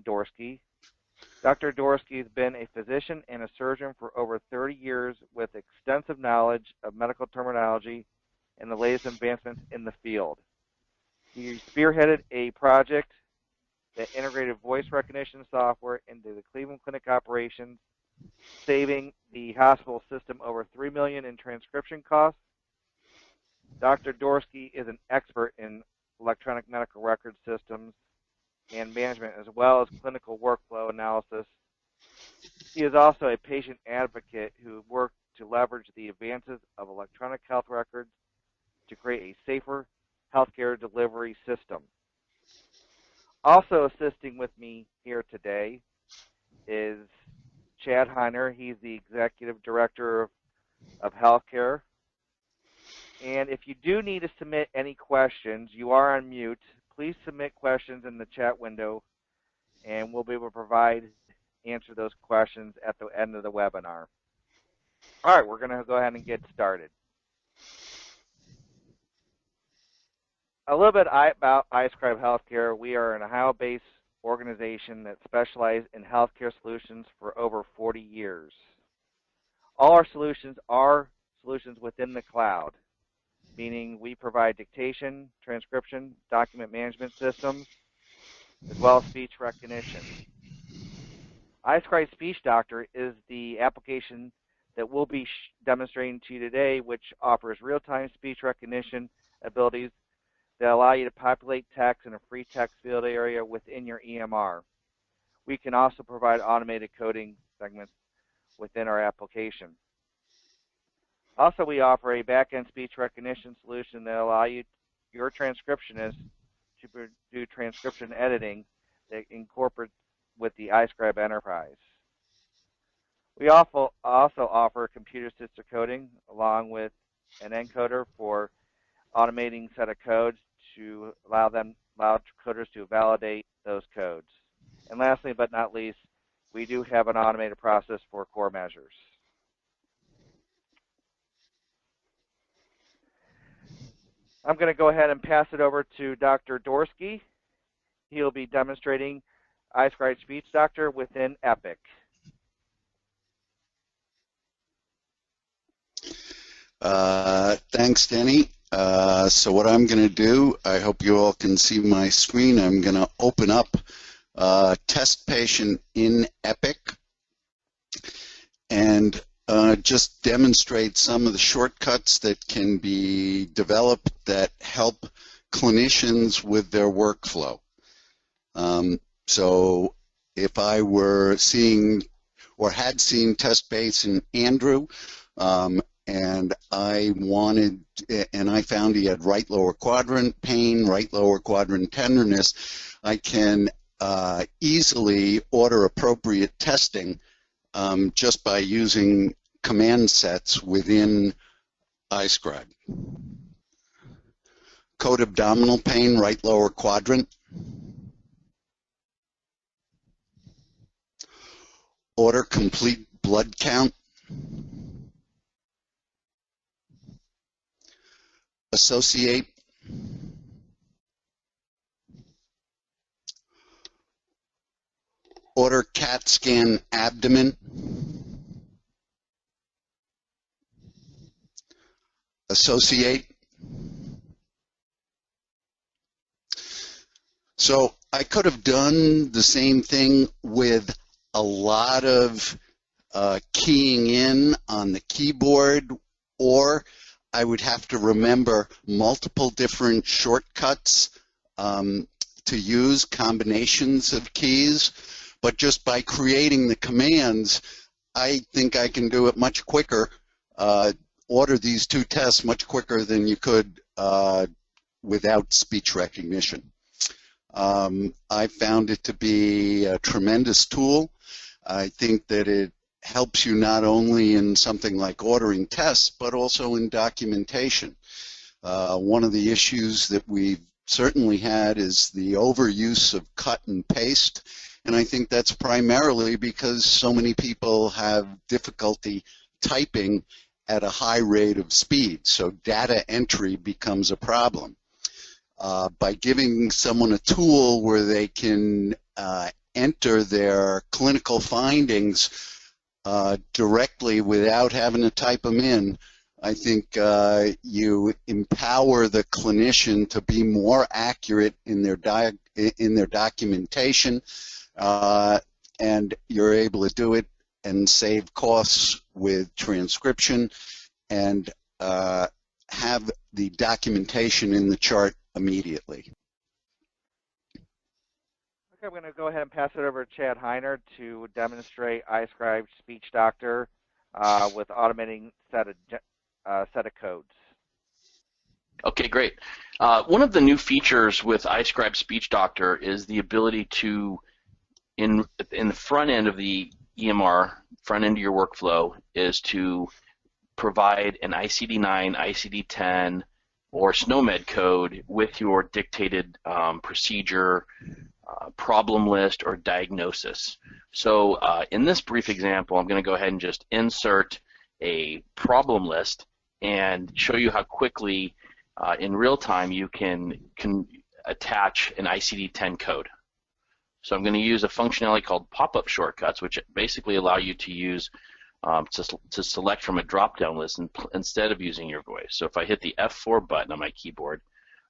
Dorsky. Dr. Dorsky has been a physician and a surgeon for over 30 years with extensive knowledge of medical terminology and the latest advancements in the field. He spearheaded a project that integrated voice recognition software into the Cleveland Clinic operations, saving the hospital system over $3 million in transcription costs. Dr. Dorsky is an expert in electronic medical record systems and management, as well as clinical workflow analysis. He is also a patient advocate who worked to leverage the advances of electronic health records to create a safer healthcare delivery system. Also assisting with me here today is Chad Heiner. He's the Executive Director of Healthcare. And if you do need to submit any questions, you are on mute. Please submit questions in the chat window, and we'll be able to answer those questions at the end of the webinar. All right, we're going to go ahead and get started. A little bit about iScribe Healthcare. We are an Ohio-based organization that specializes in healthcare solutions for over 40 years. All our solutions are solutions within the cloud, meaning we provide dictation, transcription, document management systems, as well as speech recognition. iScribe Speech Doctor is the application that we'll be demonstrating to you today, which offers real-time speech recognition abilities that allow you to populate text in a free text field area within your EMR. We can also provide automated coding segments within our application. Also, we offer a back-end speech recognition solution that allows your transcriptionist to do transcription editing that incorporates with the iScribe Enterprise. We also offer computer-assisted coding along with an encoder for automating set of codes to allow coders to validate those codes. And lastly, but not least, we do have an automated process for core measures. I'm going to go ahead and pass it over to Dr. Dorsky. He'll be demonstrating iScribe Speech Doctor within Epic. Thanks, Denny. So what I'm going to do, I hope you all can see my screen. I'm going to open up Test Patient in Epic and just demonstrate some of the shortcuts that can be developed that help clinicians with their workflow. So if I were seeing or had seen Test Patient Andrew, and I found he had right lower quadrant pain, right lower quadrant tenderness, I can easily order appropriate testing just by using command sets within iScribe. Code abdominal pain, right lower quadrant. Order complete blood count. Associate. Order CAT scan abdomen. Associate. So I could have done the same thing with a lot of keying in on the keyboard, or I would have to remember multiple different shortcuts to use, combinations of keys. But just by creating the commands, I think I can do it much quicker, order these two tests much quicker than you could without speech recognition. I found it to be a tremendous tool. I think that it helps you not only in something like ordering tests, but also in documentation. One of the issues that we've certainly had is the overuse of cut and paste, and I think that's primarily because so many people have difficulty typing at a high rate of speed, so data entry becomes a problem. By giving someone a tool where they can enter their clinical findings directly without having to type them in, I think you empower the clinician to be more accurate in their documentation, and you're able to do it and save costs with transcription and have the documentation in the chart immediately. Okay, I'm going to go ahead and pass it over to Chad Heiner to demonstrate iScribe Speech Doctor with automating set of codes. Okay, great. One of the new features with iScribe Speech Doctor is the ability to, in the front end of the EMR, front end of your workflow, is to provide an ICD-9, ICD-10, or SNOMED code with your dictated procedure, problem list, or diagnosis. So in this brief example, I'm going to go ahead and just insert a problem list and show you how quickly in real time you can attach an ICD-10 code. So I'm going to use a functionality called pop-up shortcuts, which basically allow you to use to select from a drop-down list instead of using your voice. So if I hit the F4 button on my keyboard,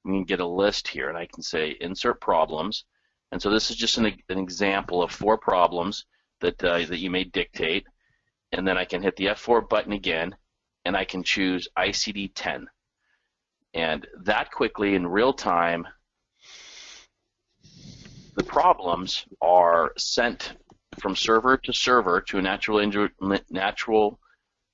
I'm going to get a list here, and I can say insert problems. And so this is just an example of 4 problems that you may dictate. And then I can hit the F4 button again, and I can choose ICD-10. And that quickly, in real time, the problems are sent from server to a natural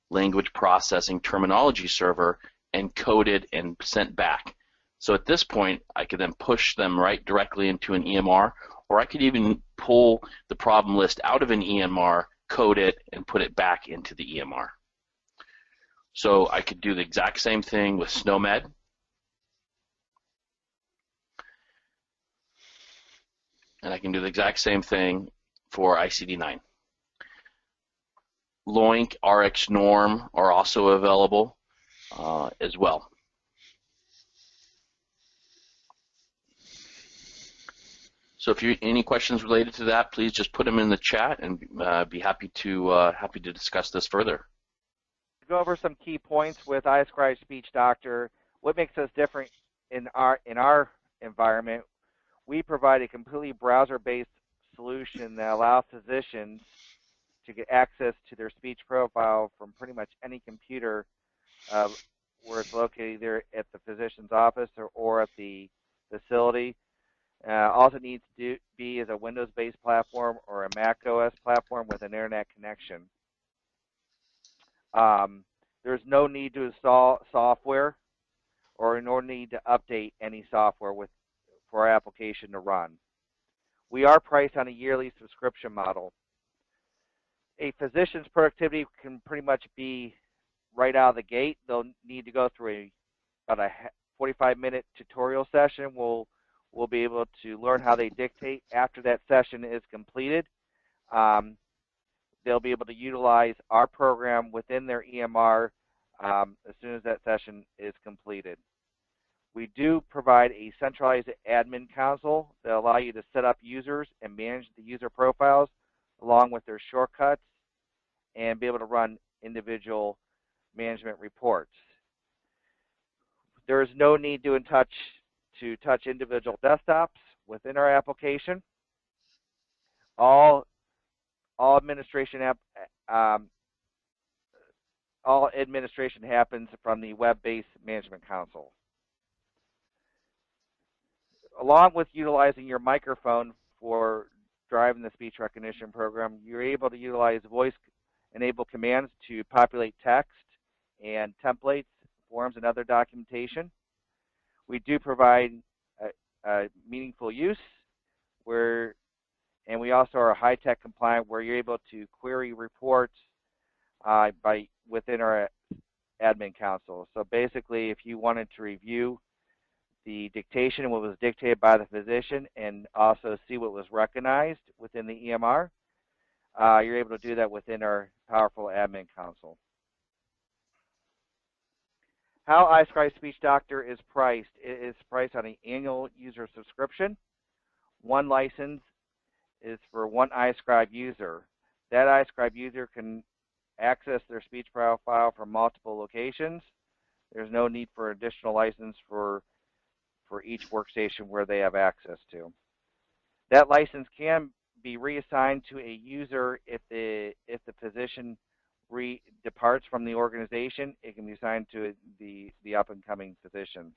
language processing terminology server and coded and sent back. So at this point, I could then push them right directly into an EMR, or I could even pull the problem list out of an EMR, code it, and put it back into the EMR. So I could do the exact same thing with SNOMED. And I can do the exact same thing for ICD-9. LOINC, RX Norm are also available as well. So if you any questions related to that, please just put them in the chat, and be happy to discuss this further. To go over some key points with iScribe Speech Doctor, what makes us different in our environment? We provide a completely browser-based solution that allows physicians to get access to their speech profile from pretty much any computer where it's located, either at the physician's office or at the facility. All it needs to be is a Windows-based platform or a Mac OS platform with an internet connection. There's no need to install software or no need to update any software for our application to run. We are priced on a yearly subscription model. A physician's productivity can pretty much be right out of the gate. They'll need to go through about a 45-minute tutorial session. We'll be able to learn how they dictate. After that session is completed, they'll be able to utilize our program within their EMR as soon as that session is completed. We do provide a centralized admin console that allow you to set up users and manage the user profiles along with their shortcuts and be able to run individual management reports. There is no need to touch individual desktops within our application. All administration happens from the web-based management console. Along with utilizing your microphone for driving the speech recognition program, you're able to utilize voice-enabled commands to populate text and templates, forms, and other documentation. We do provide meaningful use, and we also are high-tech compliant, where you're able to query reports within our admin console. So basically, if you wanted to review the dictation and what was dictated by the physician and also see what was recognized within the EMR, you're able to do that within our powerful admin console. How iScribe Speech Doctor is priced. It is priced on an annual user subscription. One license is for one iScribe user. That iScribe user can access their speech profile from multiple locations. There's no need for additional license for each workstation where they have access to. That license can be reassigned to a user if the position departs from the organization. It can be assigned to the up and coming position.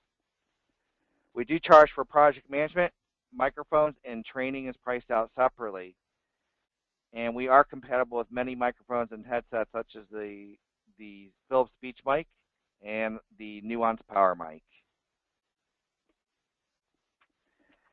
We do charge for project management, microphones, and training is priced out separately. And we are compatible with many microphones and headsets, such as the Philips Speech mic and the Nuance Power mic.